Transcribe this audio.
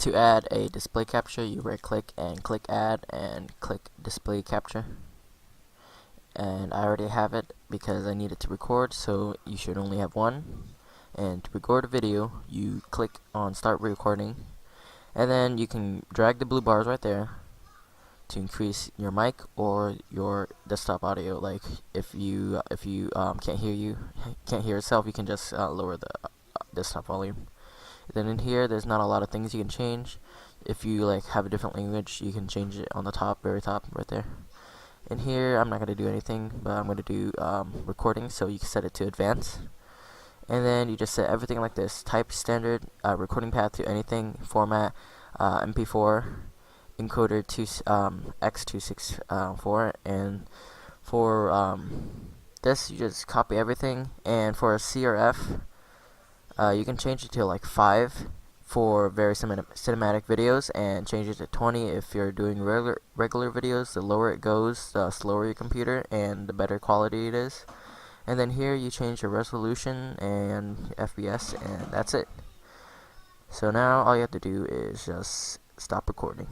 To add a display capture, you right click and click add and click display capture. And I already have it because I need it to record, so you should only have one. And to record a video, you click on start recording, and then you can drag the blue bars right there to increase your mic or your desktop audio. Like if you can't hear yourself, you can just lower the desktop volume. Then in here, there's not a lot of things you can change. If you like have a different language, you can change it on the top, very top, right there. In here, I'm not going to do anything, but I'm going to do recording, so you can set it to advanced. And then you just set everything like this. Type standard recording path to anything, format MP4, encoder to X264, and for this you just copy everything. And for a CRF, you can change it to like 5 for very cinematic videos, and change it to 20 if you're doing regular videos. The lower it goes, the slower your computer and the better quality it is. And then here you change your resolution and FPS, and that's it. So now all you have to do is just stop recording.